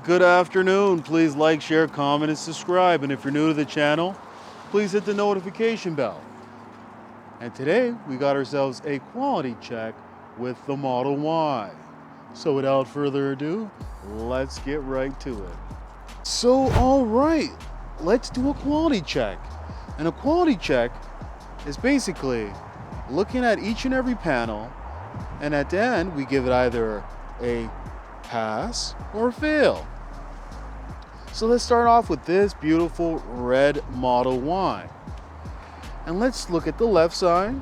Good afternoon. Please like, share, comment, and subscribe. And if you're new to the channel, please hit the notification bell. And today we got ourselves a quality check with the Model Y. So without further ado, let's get right to it. So all right, let's do a quality check. And a quality check is basically looking at each and every panel, and at the end we give it either a pass or fail. So let's start off with this beautiful red Model Y. And let's look at the left side.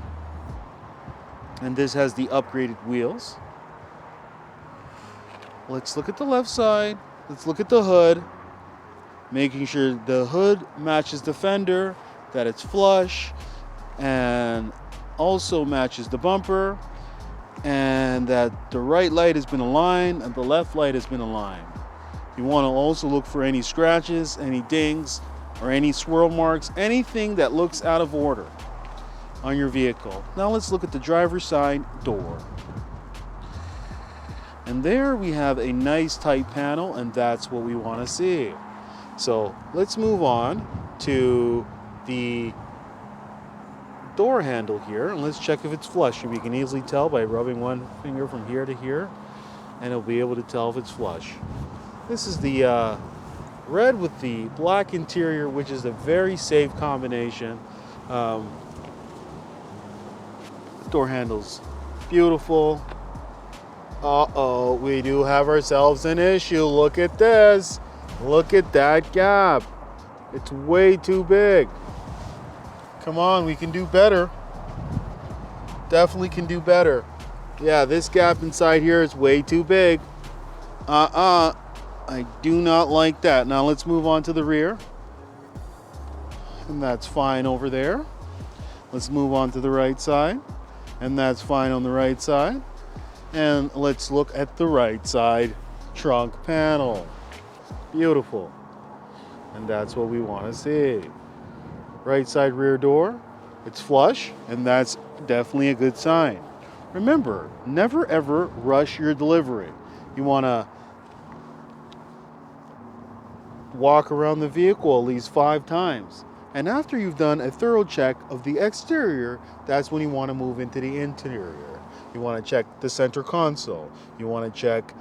And this has the upgraded wheels. Let's look at the left side. Let's look at the hood. Making sure the hood matches the fender, that it's flush, and also matches the bumper, and that the right light has been aligned and the left light has been aligned. You want to also look for any scratches, any dings, or any swirl marks, anything that looks out of order on your vehicle. Now let's look at the driver's side door. And there we have a nice tight panel, and that's what we want to see. So let's move on to the door handle here, and let's check if it's flush. We can easily tell by rubbing one finger from here to here, and it'll be able to tell if it's flush. This is the red with the black interior, which is a very safe combination. Door handles beautiful. Uh-oh, we do have ourselves an issue. Look at this. Look at that gap. It's way too big. Come on, we can do better. Definitely can do better. Yeah, this gap inside here is way too big. I do not like that. Now let's move on to the rear. And that's fine over there. Let's move on to the right side. And that's fine on the right side. And let's look at the right side trunk panel. Beautiful. And that's what we want to see. Right side rear door, it's flush, and that's definitely a good sign. Remember, never ever rush your delivery. You want to walk around the vehicle at least 5 times. And after you've done a thorough check of the exterior, that's when you want to move into the interior. You want to check the center console. You want to check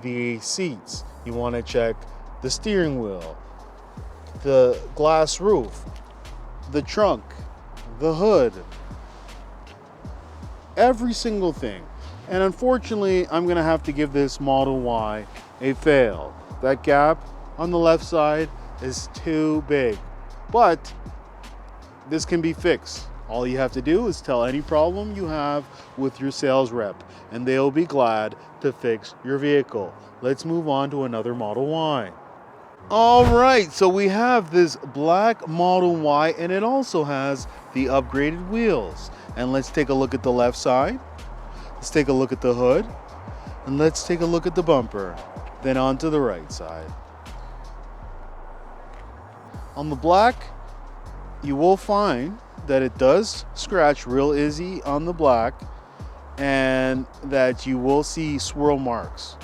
the seats. You want to check the steering wheel, the glass roof, the trunk, the hood, every single thing. And unfortunately, I'm going to have to give this Model Y a fail. That gap on the left side is too big, but this can be fixed. All you have to do is tell any problem you have with your sales rep, and they'll be glad to fix your vehicle. Let's move on to another Model Y. All right, so we have this black Model Y, and it also has the upgraded wheels. And let's take a look at the left side. Let's take a look at the hood, and let's take a look at the bumper. Then on to the right side. On the black, you will find that it does scratch real easy on the black, and that you will see swirl marks.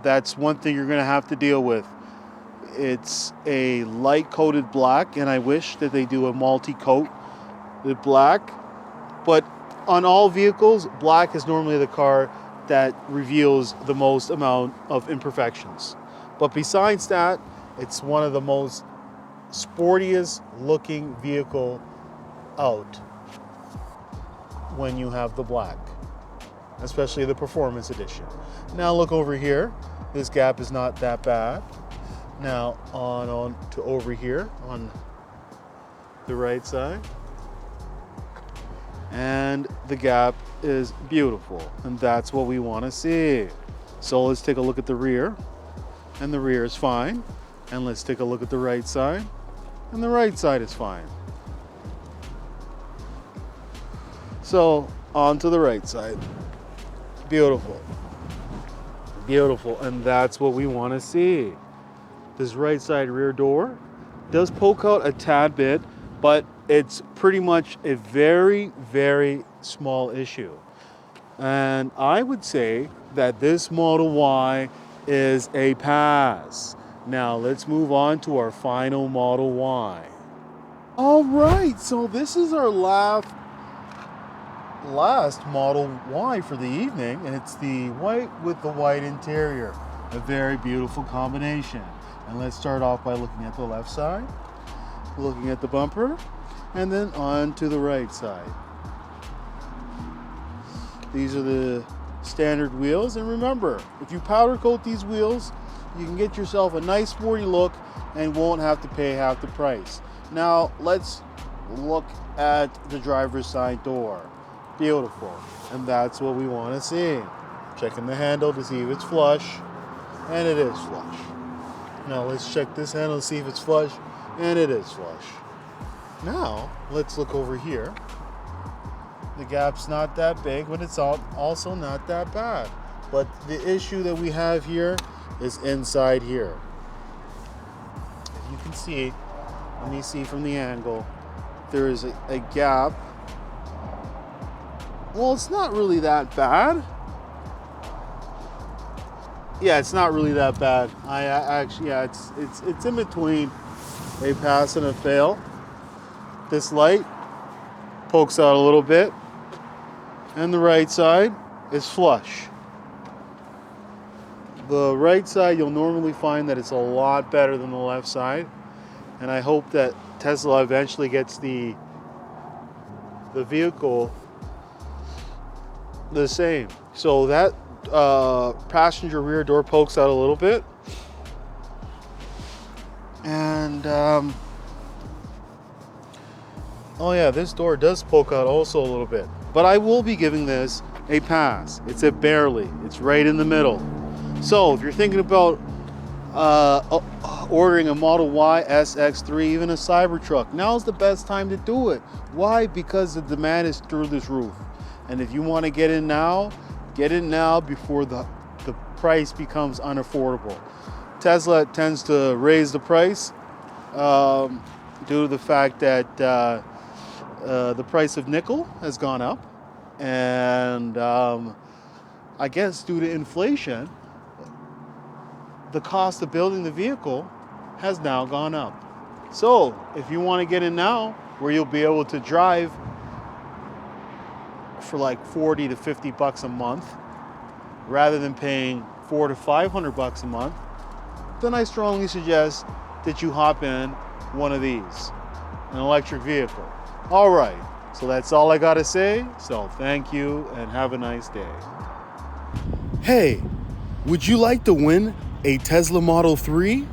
That's one thing you're going to have to deal with. It's a light coated black, and I wish that they do a multi-coat with black. But on all vehicles, black is normally the car that reveals the most amount of imperfections. But besides that, it's one of the most sportiest looking vehicle out when you have the black, especially the performance edition. Now look over here. This gap is not that bad. Now on to over here on the right side. And the gap is beautiful, and that's what we want to see. So let's take a look at the rear, and the rear is fine. And let's take a look at the right side, and the right side is fine. So on to the right side. Beautiful. Beautiful, and that's what we want to see. This right side rear door does poke out a tad bit, but it's pretty much a very, very small issue. And I would say that this Model Y is a pass. Now let's move on to our final Model Y. All right, so this is our last Model Y for the evening, and it's the white with the white interior. A very beautiful combination. And let's start off by looking at the left side, looking at the bumper, and then on to the right side. These are the standard wheels, and remember, if you powder coat these wheels, you can get yourself a nice sporty look and won't have to pay half the price. Now let's look at the driver's side door. Beautiful, and that's what we want to see. Checking the handle to see if it's flush, and it is flush. Now let's check this handle to see if it's flush, and it is flush. Now let's look over here. The gap's not that big, but it's also not that bad. But the issue that we have here is inside here. If you can see, let me see from the angle, there is a gap. Well, it's not really that bad. Yeah, it's not really that bad. I actually, yeah, it's in between a pass and a fail. This light pokes out a little bit, and the right side is flush. The right side, you'll normally find that it's a lot better than the left side, and I hope that Tesla eventually gets the vehicle the same. So that passenger rear door pokes out a little bit, and oh yeah, this door does poke out also a little bit, but I will be giving this a pass. It's a barely, it's right in the middle. So if you're thinking about ordering a Model Y, S, X3, even a Cybertruck, now's the best time to do it. Why? Because the demand is through this roof. And if you want to get in now before the price becomes unaffordable. Tesla tends to raise the price due to the fact that the price of nickel has gone up, and I guess due to inflation, the cost of building the vehicle has now gone up. So if you want to get in now, where you'll be able to drive for like 40 to 50 bucks a month, rather than paying $400 to $500 a month, then I strongly suggest that you hop in one of these, an electric vehicle. All right, so that's all I gotta say. So thank you and have a nice day. Hey, would you like to win a Tesla Model 3?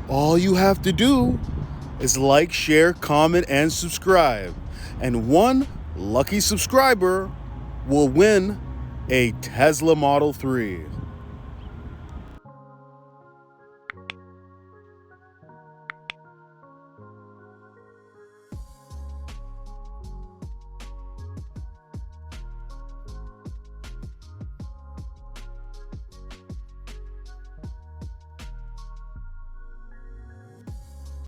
All you have to do is like, share, comment, and subscribe. And one lucky subscriber will win a Tesla Model 3.